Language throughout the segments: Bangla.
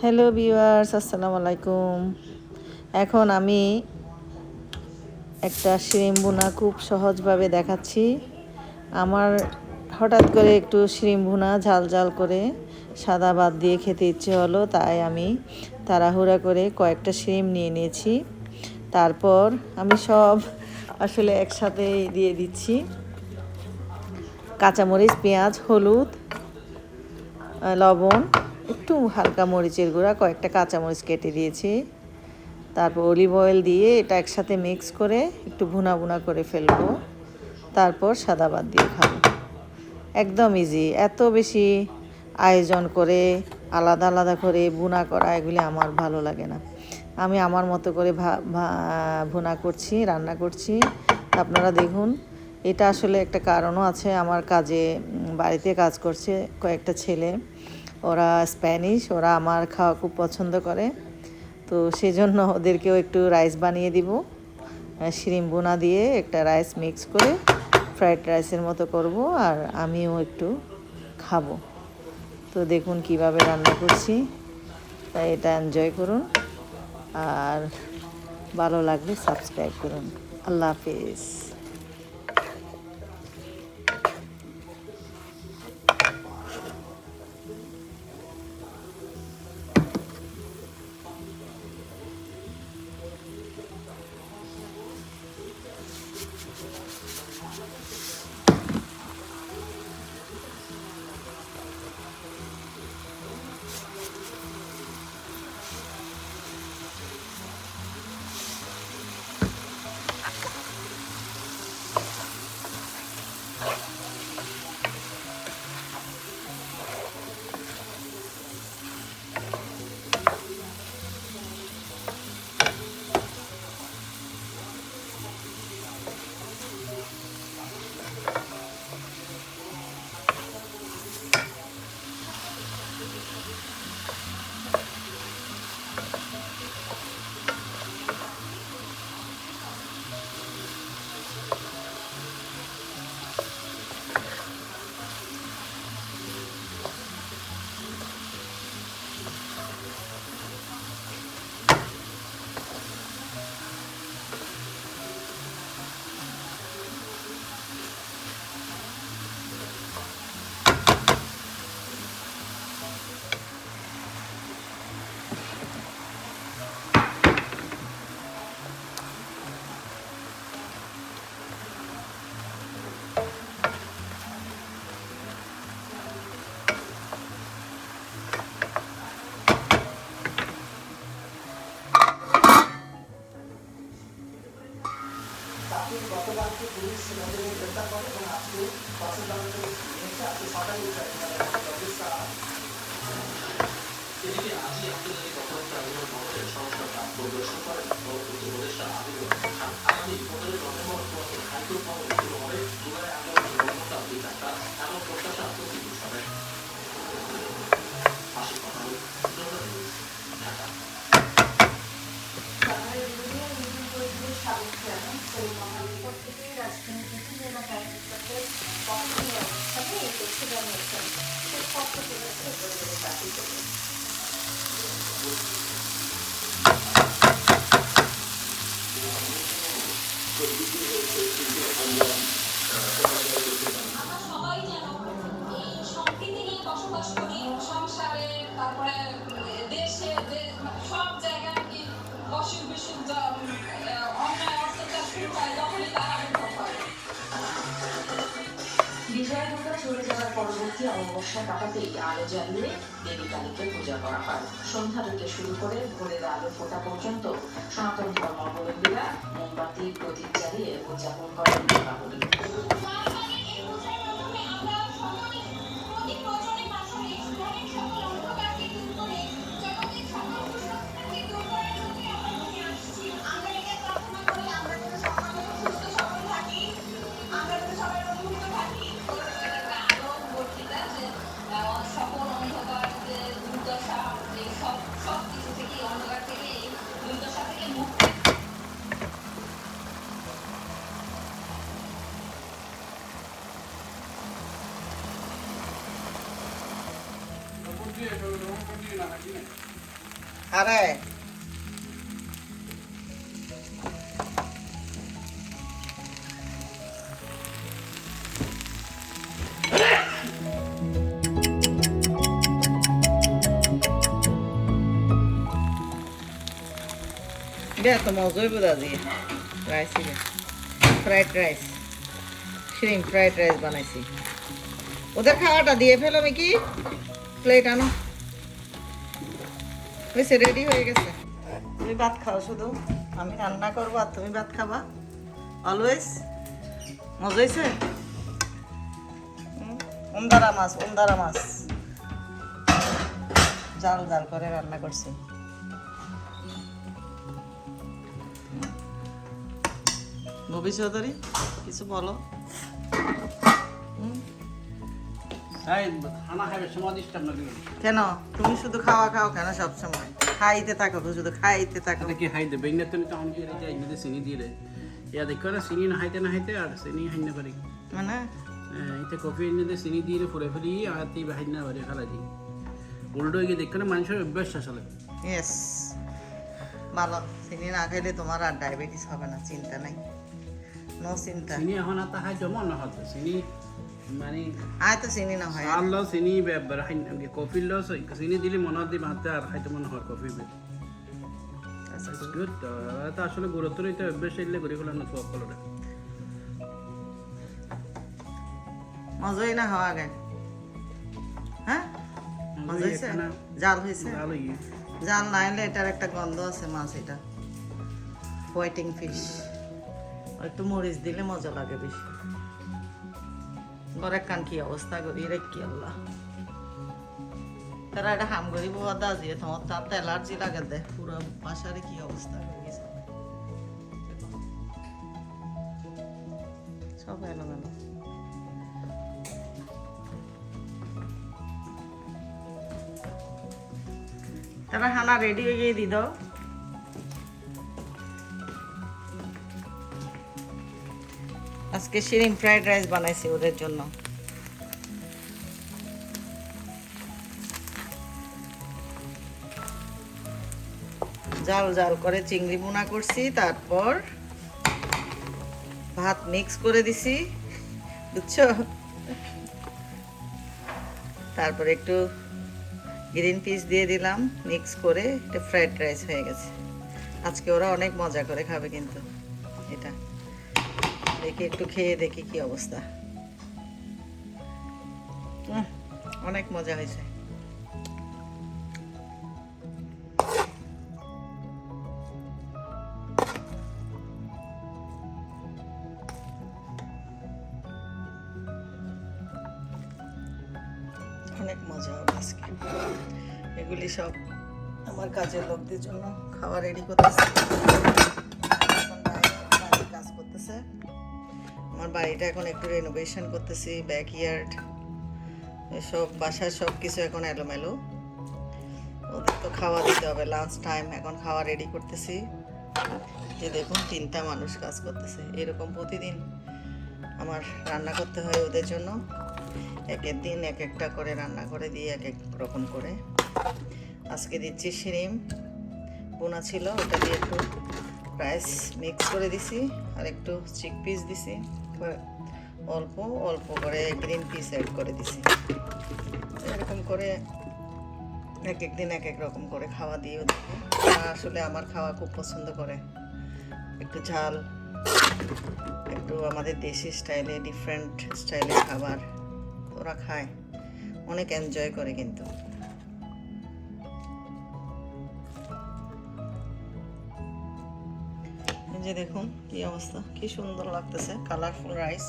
হ্যালো ভিউয়ার্স, আসসালামু আলাইকুম। এখন আমি একটা শিরিম ভুনা খুব সহজভাবে দেখাচ্ছি। আমার হঠাৎ করে একটু শিরিম ভুনা ঝাল ঝাল করে সাদা ভাত দিয়ে খেতে ইচ্ছে হলো, তাই আমি তাড়াহুড়া করে কয়েকটা শিরিম নিয়ে নিয়েছি। তারপর আমি সব আসলে একসাথে দিয়ে দিচ্ছি। কাঁচামরিচ, পেঁয়াজ, হলুদ, লবণ, একটু হালকা মরিচের গুঁড়া, কয়েকটা কাঁচামরিচ কেটে দিয়েছি। তারপর অলিভ অয়েল দিয়ে এটা একসাথে মিক্স করে একটু ভুনা ভুনা করে ফেলবো। তারপর সাদা ভাত দিয়ে খাবো। একদম ইজি। এত বেশি আয়োজন করে আলাদা আলাদা করে ভুনা করা, এগুলি আমার ভালো লাগে না। আমি আমার মতো করে ভুনা করছি, রান্না করছি। আপনারা দেখুন, এটা আসলে একটা কারণও আছে। আমার বাড়িতে কাজ করছে কয়েকটা ছেলে, ওরা স্প্যানিশ, ওরা আমার খাওয়া খুব পছন্দ করে। তো সেজন্য ওদেরকেও একটু রাইস বানিয়ে দিব। শিরিম ভুনা দিয়ে একটা রাইস মিক্স করে ফ্রাইড রাইসের মতো করব, আর আমিও একটু খাবো। তো দেখুন কিভাবে রান্না করছি, তাই এটা এনজয় করুন, আর ভালো লাগলে সাবস্ক্রাইব করুন। আল্লাহ হাফিজ। গতকালকে পুলিশ নজরে গ্রেপ্তার করে এবং আজকে বাসের দালালকে নিয়েছে। আজকে সকালে এদিকে আজই আন্তর্জাতিক অপরাধ ট্রাইব্যুনাল ভবনের সংস্কার কাজ পরিদর্শন করেন উপদেষ্টা আদিল খান। আগামী 15 নভেম্বর হাইকোর্ট ভবনে শুরু হবে জুলাই আন্দোলনের গণতান্ত্রিক যাত্রা, এমন প্রত্যাশা প্রতিনিধি সভায়। আশিক কথা ঢাকা। রাজধানীর বিভিন্ন এলাকায় সাথে এই তথ্য জানিয়েছেন স্পষ্ট করেছে উপজেলা ট্রাফিক পুলিশ। আমরা সবাই যেন এই সম্প্রীতি নিয়ে বসবাস করি সংসারে, তারপরে দেশে, সব জায়গায় কি অসুখ বিসুখ অন্যায় অত্যাচার শুরু হয় তখনই তার আবির্ভাব হয়। বিজয়াদশমী চলে যাওয়ার পরবর্তী অমাবস্যা কাটাতেই আলো জ্বালিয়ে দেবী কালীকে পূজা করা হয়। সন্ধ্যা থেকে শুরু করে ভোরের আলো ফোটা পর্যন্ত সনাতন ধর্মাবলম্বীরা মোমবাতি, প্রদীপ জ্বালিয়ে উদযাপন করেন দীপাবলি। আরে এটা তো মজাই বোঝা দিয়ে rice fried rice shrimp fried rice বানাইছি ওদের খাওয়াটা দিয়ে ফেলো কি প্লেট আনো হয়েছে রেডি হয়ে গেছে তুমি ভাত খাও শুধু আমি রান্না করবো আর তুমি ভাত খাবা অলওয়েজ মজা হয়েছে উন্দারা মাছ জাল জাল করে রান্না করছি নবী চৌধুরী কিছু বলো কেন তুমি শুধু খাওয়া খাও কেন সবসময় খাইতে থাকো শুধু খাইতে থাকো কি খাইতে বেইনা তুমি তখন কি রে যাই মধ্যে চিনি দিয়ে রে ইয়া দেখো না চিনি না খাইতে আর চিনি খাই না পারি মানে এতে কফি এনে চিনি দিয়ে ফুরে ফেলি আর তুই খাই না পারি খালা দি উল্টো গিয়ে দেখো না মানুষের অভ্যাস আসলে ইয়েস ভালো চিনি না খাইলে তোমার আর ডায়াবেটিস হবে না চিন্তা নাই নো চিন্তা চিনি এখন আর তাহাই জমা না হতো চিনি মানে আয় তো চিনি না হয় আল্লাহ চিনি কফি লস চিনি দিলে মনে দি ভাতে আর খাইতে মনে হয় কফি বে গুড এটা আসলে গুরুত্ব রইতে অভ্যাস এলে করে ফেলানো সব কলরে মজাই না হওয়া আগে হ্যাঁ মজা হয়েছে জাল হয়েছে জাল না হলে এটার একটা গন্ধ আছে মাছ এটা হোয়াইটিং ফিশ একটু মরিচ দিলে মজা লাগে বেশি ঘরে কান কি অবস্থা করি রে কি আল্লাহ তারা এটা হাম করি বাবা দাজিয়ে তোমার তার তো অ্যালার্জি লাগে দে পুরো বাসারে কি অবস্থা হয়ে গেছে সব এলোমেলো তারা খানা রেডি হয়ে গিয়ে দি দাও আজকে শিরিম ফ্রাইড রাইস বানাইছি ওদের জন্য জাল জাল করে চিংড়ি ভুনা করছি তারপর ভাত মিক্স করে দিছি বুঝছো তারপর একটু গ্রিন পিস দিয়ে দিলাম মিক্স করে এটা ফ্রাইড রাইস হয়ে গেছে আজকে ওরা অনেক মজা করে খাবে কিন্তু এটা দেখি একটু খেয়ে দেখি কি অবস্থা অনেক মজা হয়েছে অনেক মজা হবে আজকে এগুলি সব আমার কাজের লোকদের জন্য খাওয়া রেডি করতেছে কাজ করতেছে আমার বাড়িটা এখন একটু রেনোভেশন করতেছি ব্যাকইয়ার্ড এসব বাসার সব কিছু এখন এলোমেলো ওদের তো খাওয়া দিতে হবে লাঞ্চ টাইম এখন খাওয়া রেডি করতেছি যে দেখুন 3টা মানুষ কাজ করতেছে এরকম প্রতিদিন আমার রান্না করতে হয় ওদের জন্য এক এক দিন এক একটা করে রান্না করে দিয়ে এক এক রকম করে আজকে দিচ্ছি শিরিম বোনা ছিল ওটা দিয়ে একটু রাইস মিক্স করে দিছি আর একটু চিক পিস দিছি অল্প অল্প করে গ্রিন পিস অ্যাড করে দিছি এরকম করে এক এক দিন এক এক রকম করে খাওয়া দিয়েও দেখি আসলে আমার খাওয়া খুব পছন্দ করে একটু ঝাল একটু আমাদের দেশি স্টাইলে ডিফারেন্ট স্টাইলে খাবার ওরা খায় অনেক এনজয় করে কিন্তু যে দেখুন কি অবস্থা কি সুন্দর লাগতেছে কালারফুল রাইস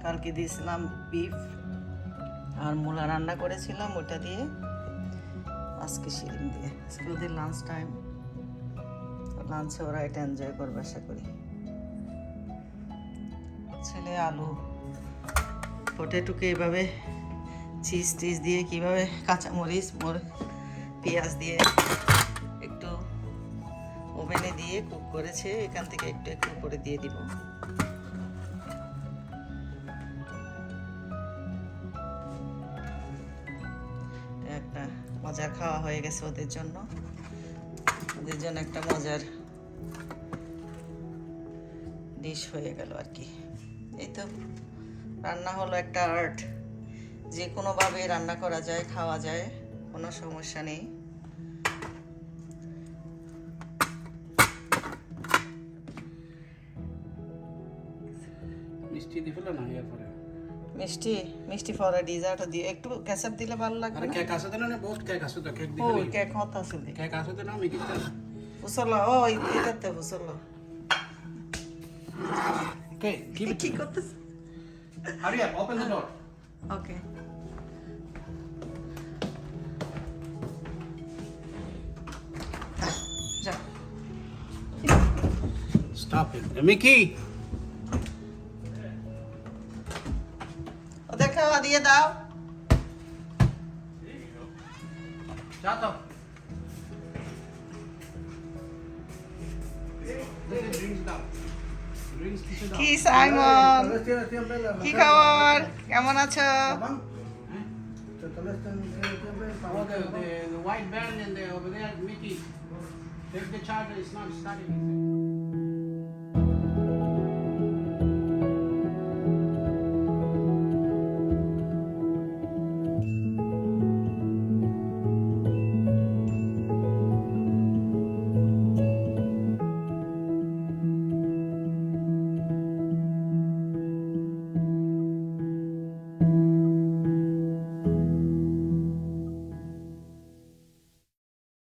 কালকে দিয়েছিলাম বিফ আর মূলা রান্না করেছিলাম ওটা দিয়ে আজকে শিরিম দিয়ে আজকে ওদের লাঞ্চ টাইম লাঞ্চে ওরা এটা এনজয় করবে আশা করি ছেলে আলু পটেটোকে এভাবে চিজ টিজ দিয়ে কীভাবে কাঁচামরিচ পেঁয়াজ দিয়ে একটু ওভেনে দিয়ে কুক করেছে এখান থেকে একটু একটু করে দিয়ে দিব মজার খাওয়া হয়ে গেছে ওদের জন্য একটা মজার ডিশ হয়ে গেল আর কি। এই তো রান্না হলো একটা আর্ট, যে কোনোভাবে রান্না করা যায়, খাওয়া যায়, কোনো সমস্যা নেই। মিষ্টি দিবল না এরপরে মিষ্টি মিষ্টি পরে ডিজার্টও দিয়ে একটু কেচাপ দিলে ভালো লাগবে আরে না? কেক আছে না বহুত কেক আছে তো কেক ও দিবি কেক হত আছে দি কেক আছে তো না আমি কিটা ফুসলা ও এটাতে ফুসলা ওকে কি করতেছ? hurry up open the door ওকে যা stop it Mickey ওদের খাওয়া দিয়ে দাও। যা তো drinks দাও drinks কিছু দাও কি সাইমন, কি খবর, কেমন আছো? Oh, the white band and the over there Mickey take the charger it's not starting